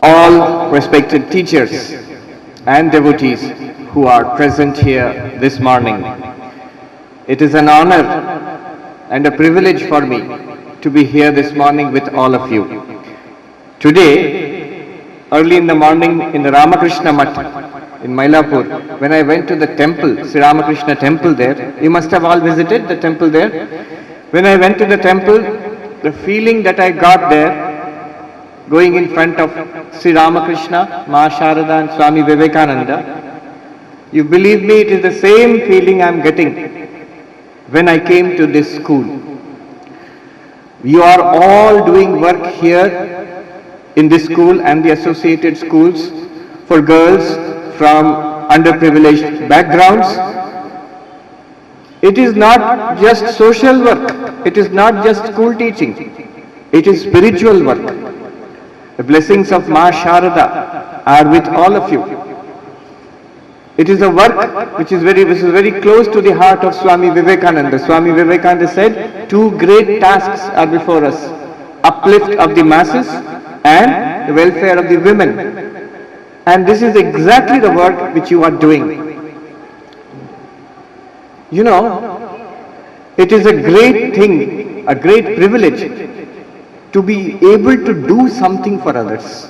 all respected teachers and devotees who are present here this morning. It is an honor and a privilege for me to be here this morning with all of you. Today, early in the morning in the Ramakrishna Math in Mylapore, when I went to the temple, Sri Ramakrishna temple there, you must have all visited the temple there. When I went to the temple, the feeling that I got there, going in front of Sri Ramakrishna, Ma Sharada and Swami Vivekananda, you believe me, it is the same feeling I am getting when I came to this school. You are all doing work here in this school and the associated schools for girls from underprivileged backgrounds. It is not just social work, it is not just school teaching, it is spiritual work. The blessings of Ma Sharada are with all of you. It is a work which is very close to the heart of Swami Vivekananda. Swami Vivekananda said, two great tasks are before us: uplift of the masses and the welfare of the women. And this is exactly the work which you are doing. You know, it is a great thing, a great privilege to be able to do something for others.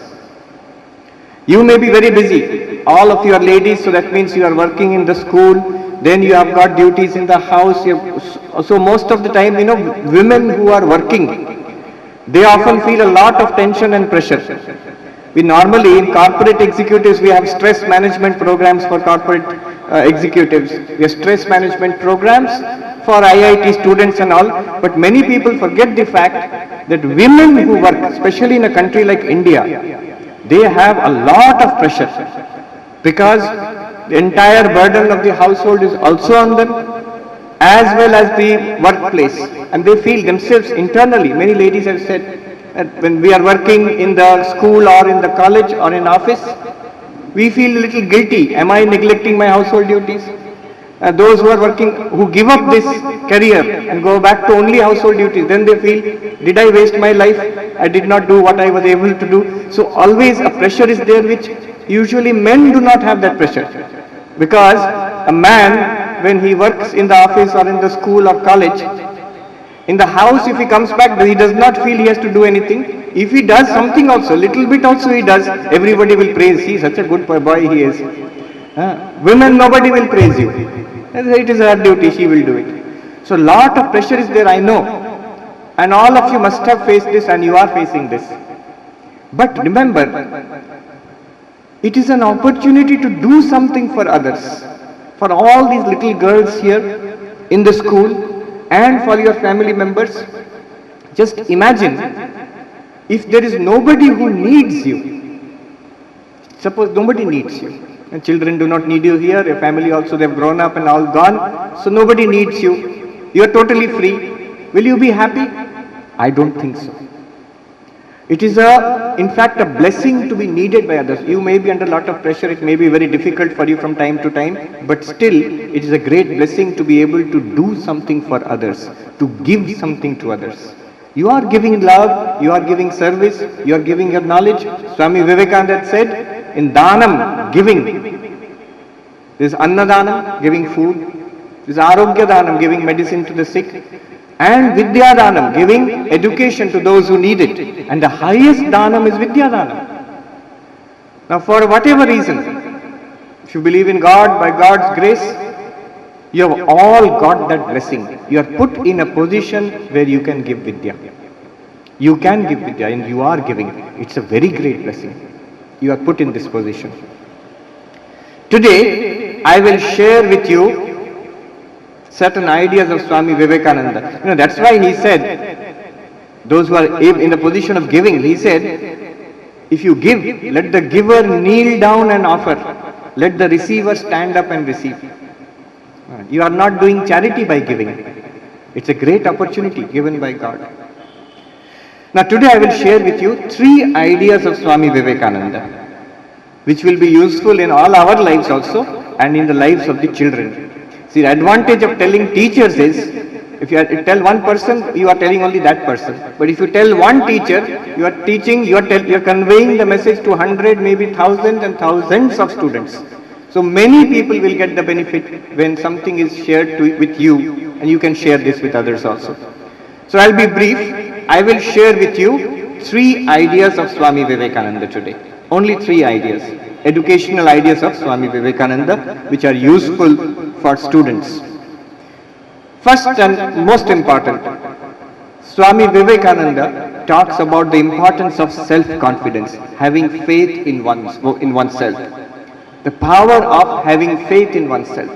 You may be very busy. All of you are ladies, so that means you are working in the school, then you have got duties in the house. So most of the time, you know, women who are working, they often feel a lot of tension and pressure. We normally, in corporate executives, we have stress management programs for corporate executives. We have stress management programs for IIT students and all. But many people forget the fact that women who work, especially in a country like India, they have a lot of pressure because the entire burden of the household is also on them, as well as the workplace. And they feel themselves internally, many ladies have said, when we are working in the school or in the college or in office, we feel a little guilty. Am I neglecting my household duties? Those who are working, who give up this career and go back to only household duties, then they feel, did I waste my life? I did not do what I was able to do. So always a pressure is there, which usually men do not have that pressure. Because a man, when he works in the office or in the school or college, in the house, if he comes back, he does not feel he has to do anything. If he does something also, little bit also he does, everybody will praise. He is such a good boy he is. Women, nobody will praise you. It is her duty, she will do it. So lot of pressure is there, I know. And all of you must have faced this and you are facing this. But remember, it is an opportunity to do something for others. For all these little girls here in the school and for your family members. Just imagine if there is nobody who needs you. Suppose nobody needs you. And children do not need you here, your family also, they have grown up and all gone, so nobody needs you. You are totally free. Will you be happy? I don't think so. It is in fact a blessing to be needed by others. You may be under a lot of pressure, it may be very difficult for you from time to time, but still it is a great blessing to be able to do something for others, to give something to others. You are giving love, you are giving service, you are giving your knowledge. Swami Vivekananda said, in Dhanam, giving, there is Annadanam, giving food, there is Arogya Dhanam, giving medicine to the sick, and Vidya Dhanam, giving education to those who need it. And the highest Dhanam is Vidya Dhanam. Now for whatever reason, if you believe in God, by God's grace, you have all got that blessing. You are put in a position where you can give Vidya. You can give Vidya and you are giving. It's a very great blessing. You are put in this position. Today, I will share with you certain ideas of Swami Vivekananda. You know, that's why he said, those who are in the position of giving, he said, if you give, let the giver kneel down and offer. Let the receiver stand up and receive. You are not doing charity by giving. It's a great opportunity given by God. Now today I will share with you 3 ideas of Swami Vivekananda, which will be useful in all our lives also and in the lives of the children. See, the advantage of telling teachers is If you tell one person, you are telling only that person. But if you tell one teacher, you are teaching, you are conveying the message to 100, maybe thousands and thousands of students. So many people will get the benefit when something is shared with you, and you can share this with others also. So I'll be brief. I will share with you 3 ideas of Swami Vivekananda today. Only 3 ideas. Educational ideas of Swami Vivekananda, which are useful for students. First and most important, Swami Vivekananda talks about the importance of self-confidence, having faith in oneself. The power of having faith in oneself.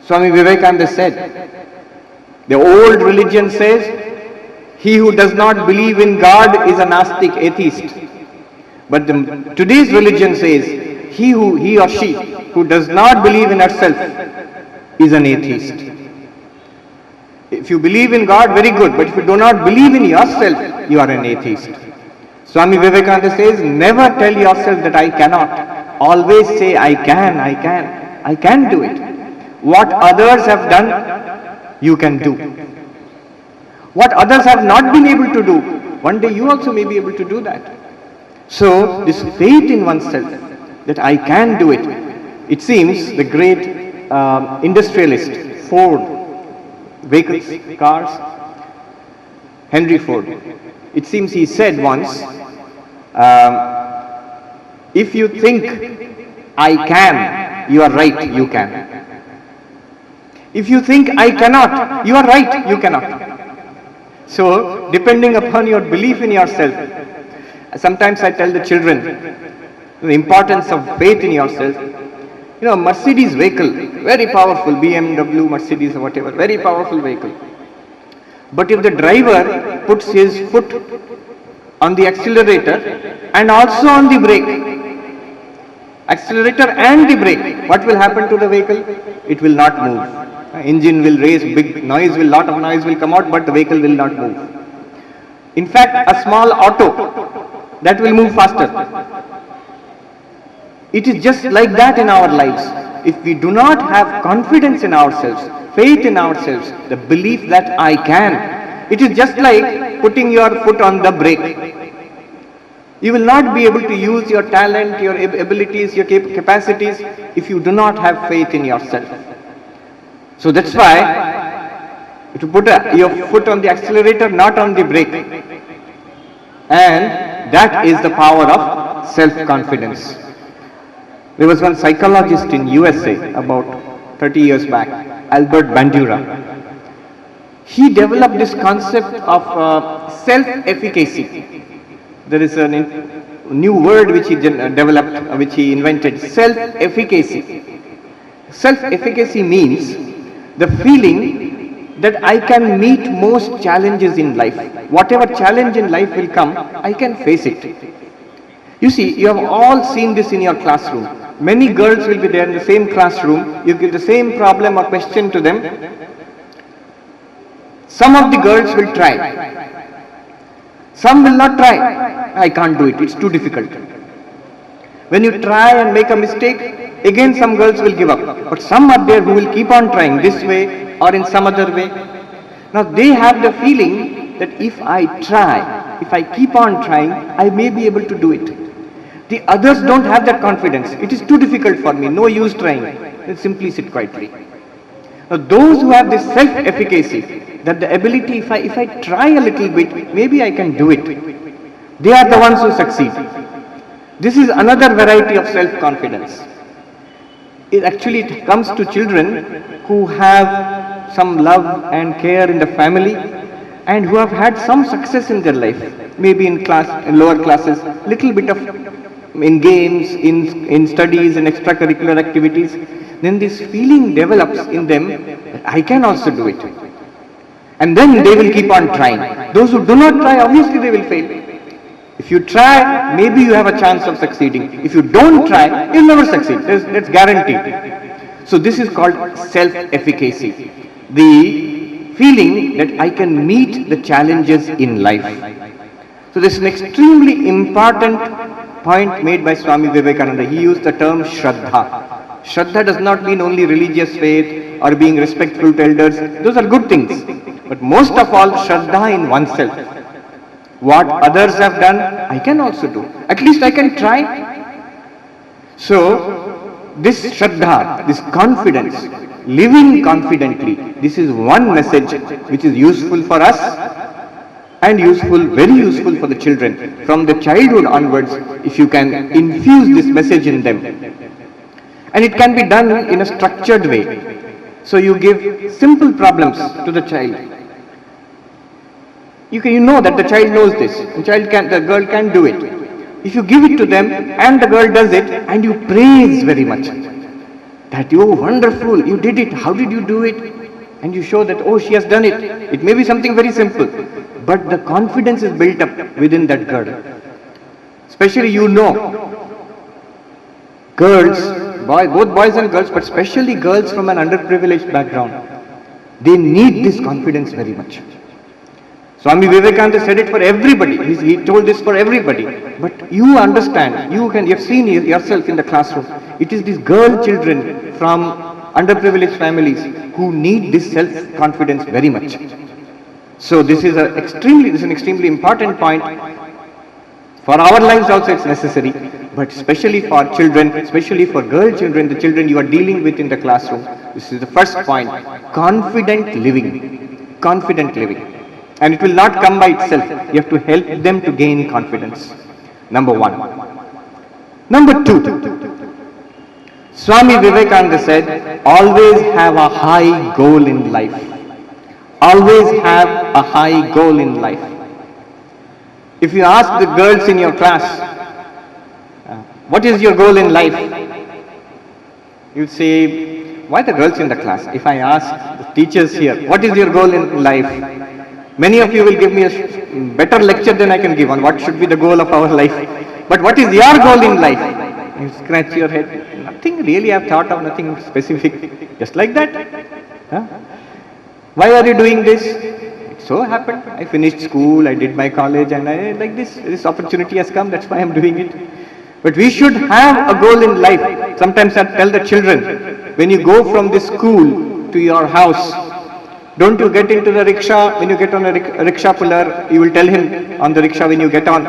Swami Vivekananda said, the old religion says, he who does not believe in God is a Gnostic atheist. But today's religion says, he or she who does not believe in herself is an atheist. If you believe in God, very good. But if you do not believe in yourself, you are an atheist. Swami Vivekananda says, never tell yourself that I cannot. Always say, I can do it. What others have done, you can do. What others have not been able to do, one day you also may be able to do that. So, this faith in oneself, that I can do it. It seems the great industrialist, Ford, vehicles, cars, Henry Ford, it seems he said once, if you think I can, you are right, you can. If you think I cannot, you are right, you cannot. So, depending upon your belief in yourself, sometimes I tell the children the importance of faith in yourself. You know, Mercedes vehicle, very powerful, BMW, Mercedes or whatever, very powerful vehicle. But if the driver puts his foot on the accelerator and also on the brake, accelerator and the brake, what will happen to the vehicle? It will not move. Engine will raise, big noise, lot of noise will come out, but the vehicle will not move. In fact, a small auto, that will move faster. It is just like that in our lives. If we do not have confidence in ourselves, faith in ourselves, the belief that I can, it is just like putting your foot on the brake. You will not be able to use your talent, your abilities, your capacities if you do not have faith in yourself. So that's why you put your foot on the accelerator, not on the brake. And that is the power of self-confidence. There was one psychologist in USA about 30 years back, Albert Bandura. He developed this concept of self-efficacy. There is a new word which he developed, which he invented, self-efficacy. Self-efficacy means the feeling that I can meet most challenges in life. Whatever challenge in life will come, I can face it. You see, you have all seen this in your classroom. Many girls will be there in the same classroom. You give the same problem or question to them. Some of the girls will try. Some will not try. I can't do it. It's too difficult. When you try and make a mistake, again some girls will give up. But some are there who will keep on trying this way or in some other way. Now they have the feeling that if I try, if I keep on trying, I may be able to do it. The others don't have that confidence. It is too difficult for me, no use trying. They simply sit quietly. Now those who have this self-efficacy, that the ability, if I try a little bit, maybe I can do it. They are the ones who succeed. This is another variety of self-confidence. It actually comes to children who have some love and care in the family and who have had some success in their life, maybe in lower classes, little bit of in games, in studies, in extracurricular activities. Then this feeling develops in them, I can also do it. And then they will keep on trying. Those who do not try, obviously they will fail. If you try, maybe you have a chance of succeeding. If you don't try, you'll never succeed. That's guaranteed. So this is called self-efficacy. The feeling that I can meet the challenges in life. So this is an extremely important point made by Swami Vivekananda. He used the term Shraddha. Shraddha does not mean only religious faith or being respectful to elders. Those are good things. But most of all, Shraddha in oneself. What others have done, I can also do. At least I can try. So, this Shraddha, this confidence, living confidently, this is one message which is useful for us and useful, very useful for the children. From the childhood onwards, if you can infuse this message in them. And it can be done in a structured way. So you give simple problems to the child. You know that the child knows this. The girl can do it. If you give it to them and the girl does it and you praise very much. That, oh wonderful, you did it, how did you do it? And you show that, oh, she has done it. It may be something very simple. But the confidence is built up within that girl. Especially girls, both boys and girls, but especially girls from an underprivileged background, they need this confidence very much. Swami Vivekananda said it for everybody. He told this for everybody. But you understand, you have seen yourself in the classroom. It is these girl children from underprivileged families who need this self-confidence very much. So this is an extremely important point. For our lives also it's necessary, but especially for children, especially for girl children, the children you are dealing with in the classroom. This is the first point. Confident living. Confident living. And it will not come by itself. You have to help them to gain confidence. Number one. Number two. Swami Vivekananda said, always have a high goal in life. Always have a high goal in life. If you ask the girls in your class, what is your goal in life? You'd say, why the girls in the class? If I ask the teachers here, what is your goal in life? Many of you will give me a better lecture than I can give on what should be the goal of our life. But what is your goal in life? You scratch your head. Nothing really, I've thought of nothing specific. Just like that. Huh? Why are you doing this? It so happened. I finished school, I did my college, and this opportunity has come, that's why I'm doing it. But we should have a goal in life. Sometimes I tell the children, when you go from this school to your house, don't you get into the rickshaw. When you get on a rickshaw puller, you will tell him on the rickshaw when you get on,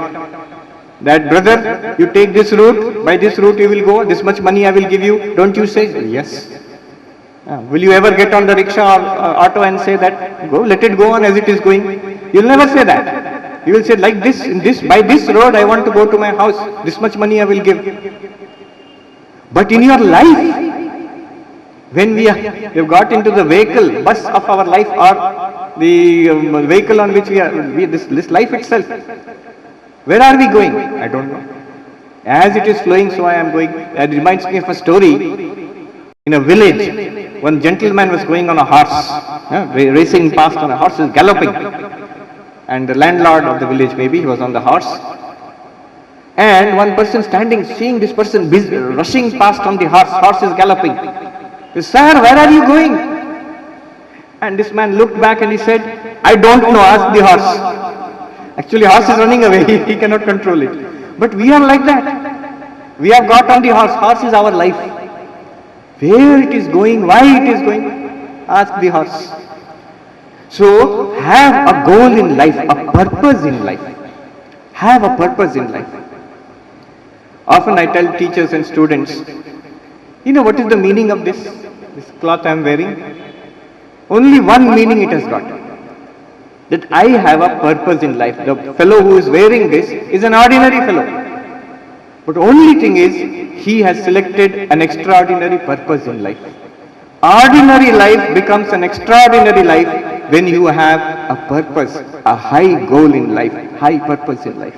that brother, you take this route, by this route you will go, this much money I will give you. Don't you say, yes. Will you ever get on the rickshaw or auto and say that, go, let it go on as it is going? You will never say that. You will say, like this, by this road I want to go to my house, this much money I will give. But in your life, when we have got into the vehicle, bus of our life, or the vehicle on which we are, this life itself, where are we going? I don't know. As it is flowing, so I am going. That reminds me of a story. In a village, one gentleman was going on a horse, racing past on a horse, is galloping. And the landlord of the village, maybe, he was on the horse. And one person standing, seeing this person rushing past on the horse is galloping. Sir, where are you going? And this man looked back and he said, I don't know, ask the horse. Actually, horse is running away, he cannot control it. But we are like that. We have got on the horse. Horse is our life. Where it is going, why it is going, ask the horse. So, have a goal in life, a purpose in life. Have a purpose in life. Often I tell teachers and students, you know what is the meaning of this cloth I am wearing? Only one meaning it has got. That I have a purpose in life. The fellow who is wearing this is an ordinary fellow. But only thing is, he has selected an extraordinary purpose in life. Ordinary life becomes an extraordinary life when you have a purpose, a high goal in life, high purpose in life.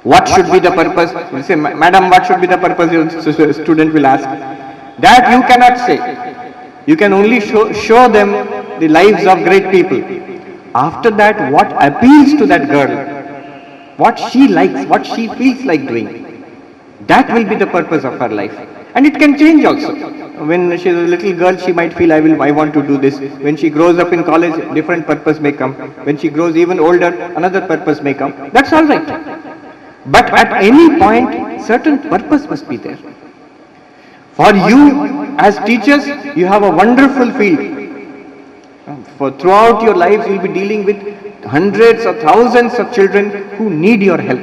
What should be the purpose? You say, madam, what should be the purpose? Your student will ask. That you cannot say. You can only show them the lives of great people. After that, what appeals to that girl, what she likes, what she feels like doing, that will be the purpose of her life. And it can change also. When she is a little girl, she might feel, I want to do this. When she grows up in college, different purpose may come. When she grows even older, another purpose may come. That's all right. But at any point, certain purpose must be there. For you, as teachers, you have a wonderful field. For throughout your lives, you will be dealing with hundreds or thousands of children who need your help.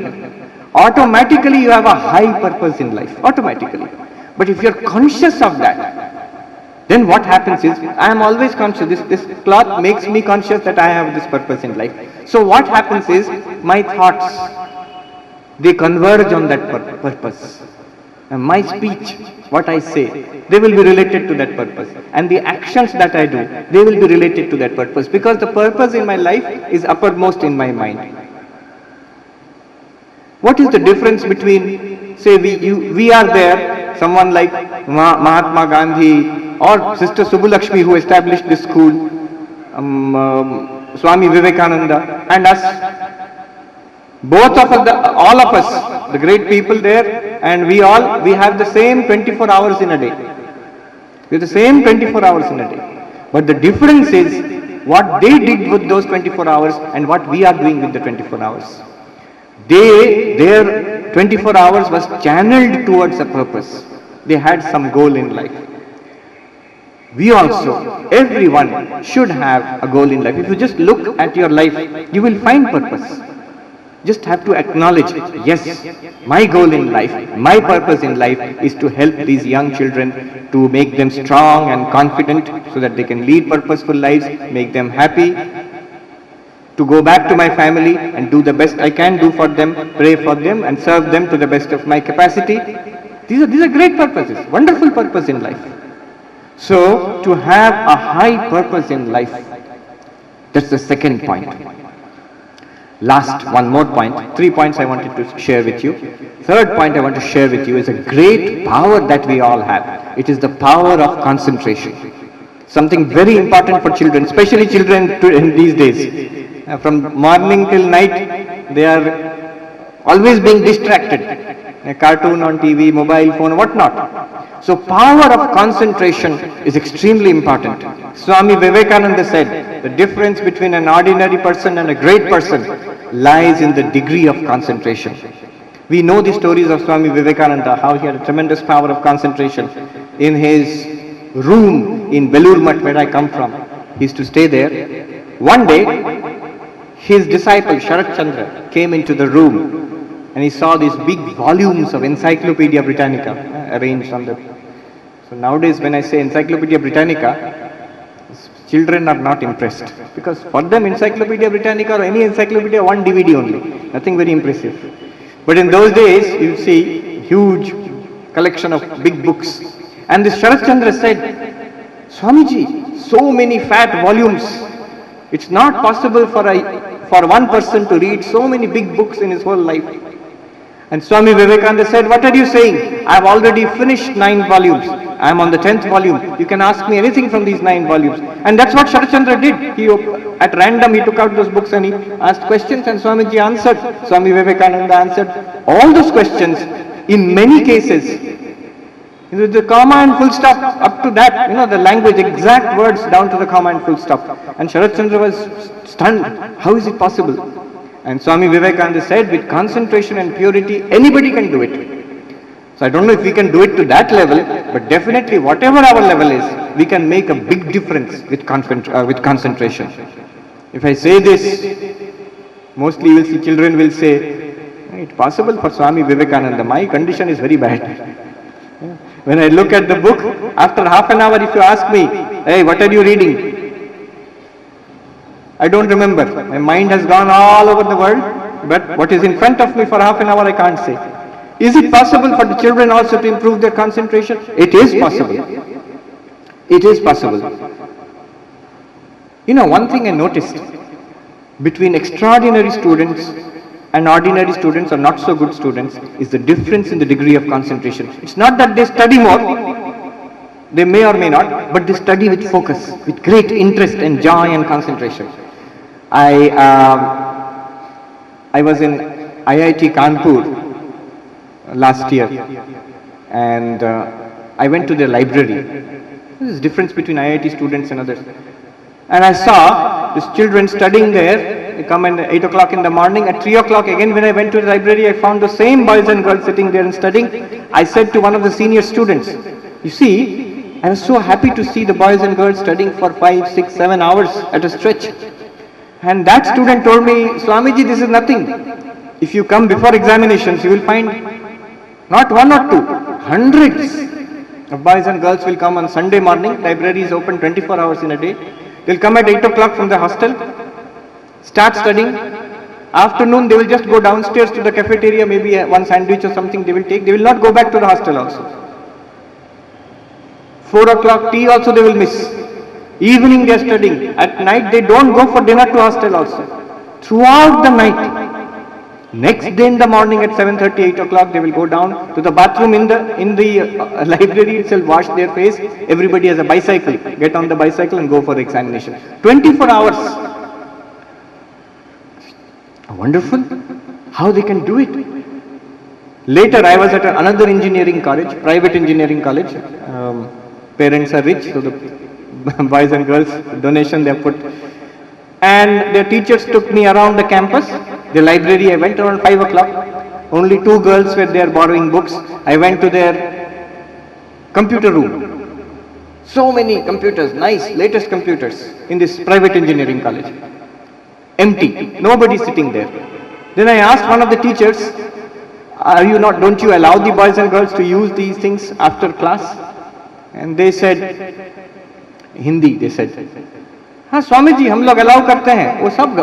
Automatically, you have a high purpose in life. Automatically. But if you are conscious of that, then what happens is, I am always conscious. This cloth makes me conscious that I have this purpose in life. So what happens is, my thoughts, they converge on that purpose. And my speech, what I say, they will be related to that purpose. And the actions that I do, they will be related to that purpose. Because the purpose in my life is uppermost in my mind. What is the difference between, say, we are there, someone like Mahatma Gandhi or Sister Subbulakshmi who established this school, Swami Vivekananda, and us. Both of us, all of us, the great people there, and we have the same 24 hours in a day. We have the same 24 hours in a day. But the difference is what they did with those 24 hours and what we are doing with the 24 hours. Their 24 hours was channeled towards a purpose. They had some goal in life. We also, everyone should have a goal in life. If you just look at your life, you will find purpose. Just have to acknowledge, yes, my goal in life, my purpose in life is to help these young children, to make them strong and confident so that they can lead purposeful lives, make them happy, to go back to my family and do the best I can do for them, pray for them and serve them to the best of my capacity. These are great purposes, wonderful purpose in life. So, to have a high purpose in life, that's the second point. Last, one more point, 3 points I wanted to share with you. Third point I want to share with you is a great power that we all have. It is the power of concentration. Something very important for children, especially children in these days. From morning till night, they are always being distracted. A cartoon on TV, mobile phone, whatnot. So power of concentration is extremely important. Swami Vivekananda said, the difference between an ordinary person and a great person lies in the degree of concentration. We know the stories of Swami Vivekananda, how he had a tremendous power of concentration. In his room in Belur Math, where I come from, he used to stay there. One day, his disciple Sharat Chandra came into the room and he saw these big volumes of Encyclopedia Britannica arranged on the... So nowadays when I say Encyclopedia Britannica, children are not impressed. Because for them Encyclopedia Britannica or any encyclopedia, one DVD only. Nothing very impressive. But in those days, you see huge collection of big books. And this Sharat Chandra said, Swamiji, so many fat volumes. It's not possible for one person to read so many big books in his whole life. And Swami Vivekananda said, what are you saying? I have already finished 9 volumes. I am on the 10th volume. You can ask me anything from these 9 volumes. And that's what Sharat Chandra did. At random, he took out those books and he asked questions and Swamiji answered. Swami Vivekananda answered all those questions. In many cases, the comma and full stop, up to that, the language, exact words down to the comma and full stop. And Sharat Chandra was stunned. How is it possible? And Swami Vivekananda said, with concentration and purity, anybody can do it. So I don't know if we can do it to that level, but definitely whatever our level is, we can make a big difference with concentration. If I say this, mostly you will see children will say, it's possible for Swami Vivekananda, my condition is very bad. When I look at the book, after half an hour if you ask me, hey, what are you reading? I don't remember. My mind has gone all over the world, but what is in front of me for half an hour I can't say. Is it possible for the children also to improve their concentration? It is possible. It is possible. One thing I noticed, between extraordinary students and ordinary students or not so good students, is the difference in the degree of concentration. It's not that they study more, they may or may not, but they study with focus, with great interest and joy and concentration. I was in IIT Kanpur last year and I went to the library. There's a difference between IIT students and others. And I saw these children studying there. They come at 8 o'clock in the morning. At 3 o'clock again when I went to the library, I found the same boys and girls sitting there and studying. I said to one of the senior students, You see, I was so happy to see the boys and girls studying for 5, 6, 7 hours at a stretch. And that student told me, Swamiji, this is nothing. If you come before examinations, you will find not one or two, hundreds of boys and girls will come on Sunday morning. Library is open 24 hours in a day. They'll come at 8 o'clock from the hostel, start studying. Afternoon, they will just go downstairs to the cafeteria, maybe one sandwich or something they will take. They will not go back to the hostel also. 4 o'clock tea also they will miss. Evening they are studying. At night they don't go for dinner to hostel also. Throughout the night. Next day in the morning at 7:30, 8 o'clock they will go down to the bathroom in the library itself, wash their face. Everybody has a bicycle. Get on the bicycle and go for the examination. 24 hours. Wonderful. How they can do it. Later I was at another engineering college, private engineering college. Parents are rich, so the boys and girls donation they have put. And their teachers took me around the campus. The library, I went around 5 o'clock. Only 2 girls were there borrowing books. I went to their computer room. So many computers, nice, latest computers in this private engineering college. Empty, nobody sitting there. Then I asked one of the teachers, don't you allow the boys and girls to use these things after class? And they said, Hindi, they said, हाँ स्वामी जी हम लोग allow करते हैं. वो सब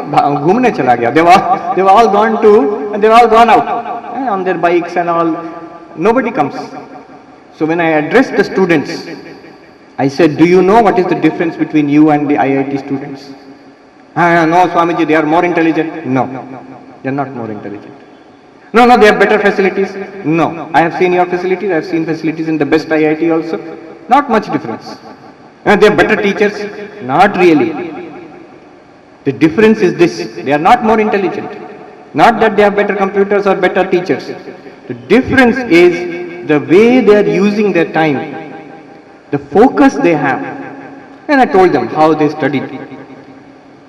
घूमने चला गया. They've all gone out on their bikes and all. Nobody comes. So when I addressed the students, I said, do you know what is the difference between you and the IIT students? No, Swamiji, they are more intelligent. No, they are not more intelligent. No, they have better facilities. No, I have seen your facilities. I have seen facilities in the best IIT also. Not much difference. They are better teachers. Not really. The difference is this. They are not more intelligent. Not that they have better computers or better teachers. The difference is the way they are using their time, the focus they have. And I told them how they studied.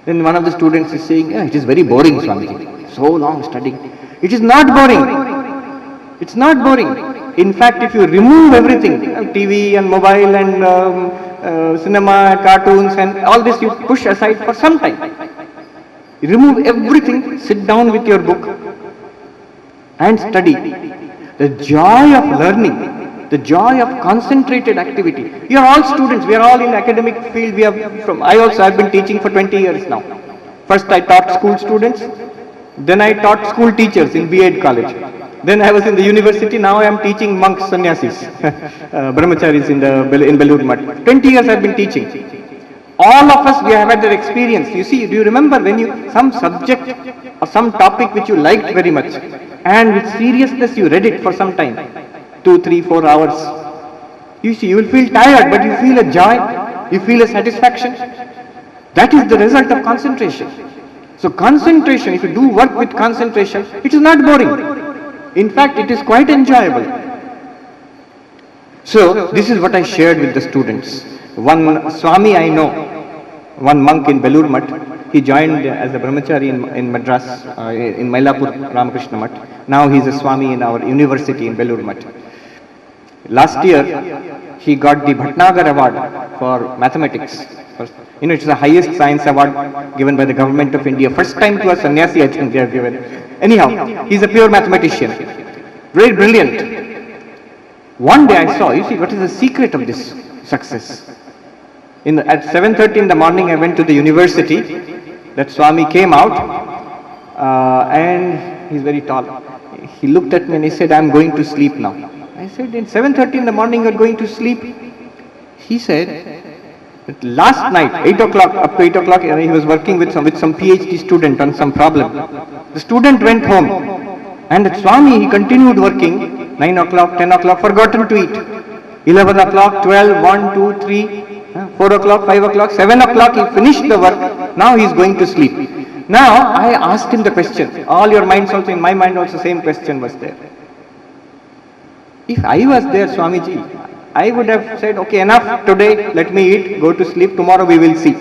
Then one of the students is saying, it is very boring, Swamiji. So long studying. It is not boring. It's not boring. In fact, if you remove everything, TV and mobile and cinema, cartoons and all this, you push aside for some time. You remove everything, sit down with your book and study. The joy of learning, the joy of concentrated activity. We are all students, we are all in academic field. I also have been teaching for 20 years now. First I taught school students, then I taught school teachers in B.Ed college. Then I was in the university, now I am teaching monks, sannyasis, brahmacharis in Belur Math. 20 years I have been teaching. All of us, we have had that experience. You see, do you remember when some subject or some topic which you liked very much and with seriousness you read it for some time, 2, 3, 4 hours. You see, you will feel tired, but you feel a joy, you feel a satisfaction. That is the result of concentration. So concentration, if you do work with concentration, it is not boring. In fact, it is quite enjoyable. So, this is what I shared with the students. One Swami I know, one monk in Belur Math, he joined as a brahmachari in Madras, in Mylapore, Ramakrishna Math. Now he is a Swami in our university in Belur Math. Last year, he got the Bhatnagar Award for mathematics. It's the highest science award given by the government of India. First time to a sannyasi, I think they have given. Anyhow, he is a pure mathematician. Very brilliant. One day I saw, you see, what is the secret of this success? At 7:30 in the morning, I went to the university. That Swami came out and he's very tall. He looked at me and he said, I'm going to sleep now. I said, in 7:30 in the morning, you're going to sleep? He said, last night, 8 o'clock, up to 8 o'clock, he was working with some PhD student on some problem. The student went home and at Swami, he continued working, 9 o'clock, 10 o'clock, forgotten to eat. 11 o'clock, 12, 1, 2, 3, 4 o'clock, 5 o'clock, 7 o'clock, he finished the work, now he is going to sleep. Now, I asked him the question, all your minds also, in my mind also, same question was there. If I was there, Swamiji, I would have said, okay, enough today, let me eat, go to sleep, tomorrow we will see.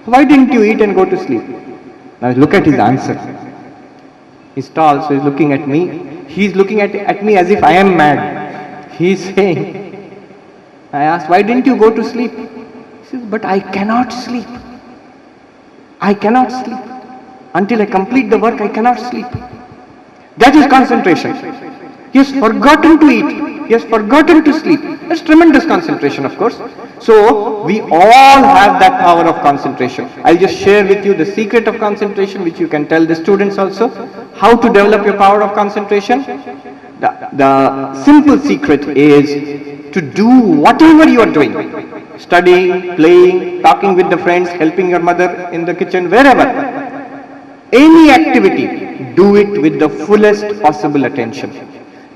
Why didn't you eat and go to sleep? Now look at his answer. He's tall, so he's looking at me. He's looking at me as if I am mad. He's saying, I asked, why didn't you go to sleep? He says, but I cannot sleep. I cannot sleep. Until I complete the work, I cannot sleep. That is concentration. He has forgotten to eat. He has forgotten to sleep. That's tremendous concentration, of course. So, we all have that power of concentration. I'll just share with you the secret of concentration, which you can tell the students also. How to develop your power of concentration. The simple secret is to do whatever you are doing. Studying, playing, talking with the friends, helping your mother in the kitchen, wherever. Any activity, do it with the fullest possible attention.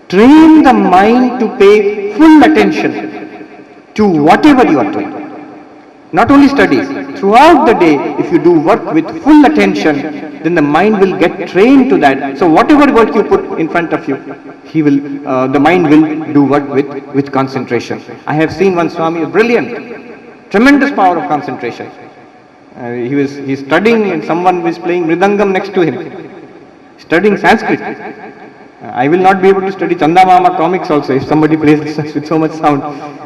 Train the mind to pay full attention to whatever you are doing. Not only studies, throughout the day, if you do work with full attention, then the mind will get trained to that. So whatever work you put in front of you, the mind will do work with concentration. I have seen one Swami, brilliant, tremendous power of concentration. He's studying and someone is playing mridangam next to him, studying Sanskrit. I will not be able to study Chandamama comics also if somebody plays with so much sound.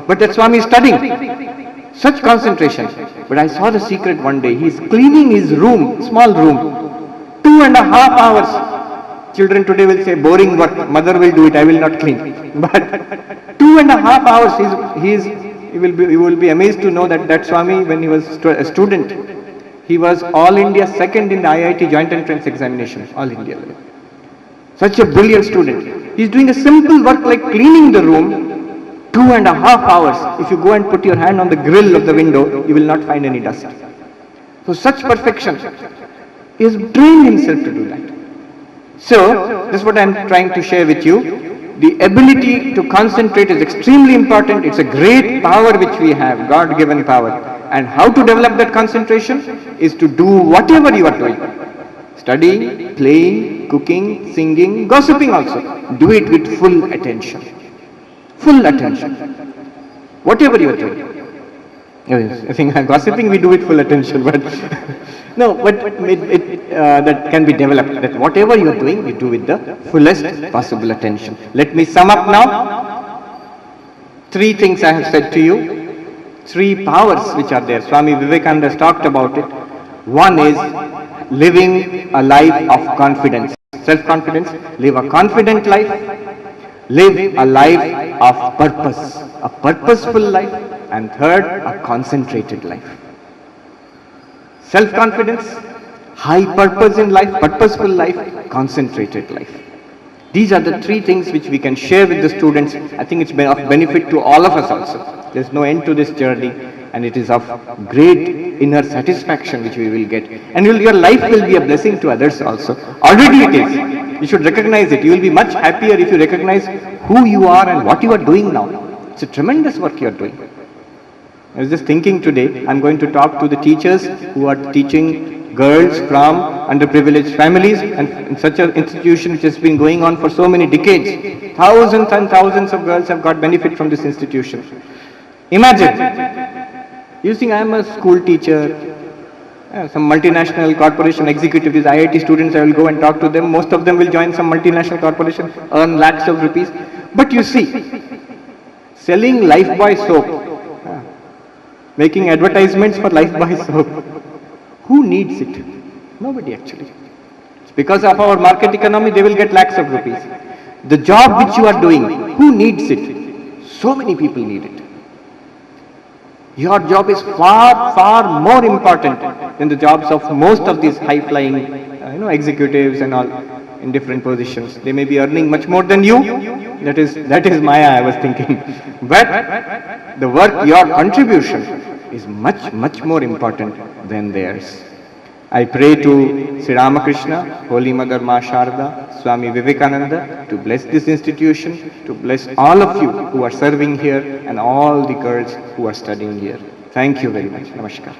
But that Swami is studying. Such concentration. But I saw the secret one day. He is cleaning his room, small room, 2.5 hours. Children today will say boring work. Mother will do it. I will not clean. But 2.5 hours. You will be amazed to know that Swami, when he was a student, he was All India second in the IIT Joint Entrance Examination, All India level. Such a brilliant student. He is doing a simple work like cleaning the room, 2.5 hours. If you go and put your hand on the grill of the window, you will not find any dust. So such perfection. He has trained himself to do that. So, this is what I am trying to share with you. The ability to concentrate is extremely important. It's a great power which we have, God-given power. And how to develop that concentration is to do whatever you are doing. Studying, playing, cooking, singing, gossiping also. Do it with full attention. Full attention. Whatever you are doing. Yes, I think gossiping we do with full attention, but no, but that can be developed. That whatever you are doing, you do with the fullest possible attention. Let me sum up now. 3 things I have said to you. 3 powers which are there. Swami Vivekananda has talked about it. One is living a life of confidence, self-confidence. Live a confident life. Live a life of purpose, a purposeful life. And third, a concentrated life. Self-confidence, high purpose in life, purposeful life, concentrated life. These are the 3 things which we can share with the students. I think it's of benefit to all of us also. There's no end to this journey, and it is of great inner satisfaction which we will get. And your life will be a blessing to others also. Already it is. You should recognize it. You will be much happier if you recognize who you are and what you are doing now. It's a tremendous work you are doing. I was just thinking today, I'm going to talk to the teachers who are teaching girls from underprivileged families, and in such an institution which has been going on for so many decades. Thousands and thousands of girls have got benefit from this institution. Imagine, you think I am a school teacher, some multinational corporation executive, these IIT students, I will go and talk to them. Most of them will join some multinational corporation, earn lakhs of rupees. But you see, selling Lifebuoy soap, making advertisements for Lifebuoy soap. Who needs it? Nobody actually. It's because of our market economy, they will get lakhs of rupees. The job which you are doing, who needs it? So many people need it. Your job is far, far more important than the jobs of most of these high-flying, executives and all in different positions. They may be earning much more than you. That is Maya, I was thinking. But the work, your contribution is much, much more important than theirs. I pray to Sri Ramakrishna, Holy Mother Ma Sharda, Swami Vivekananda to bless this institution, to bless all of you who are serving here and all the girls who are studying here. Thank you very much. Namaskar.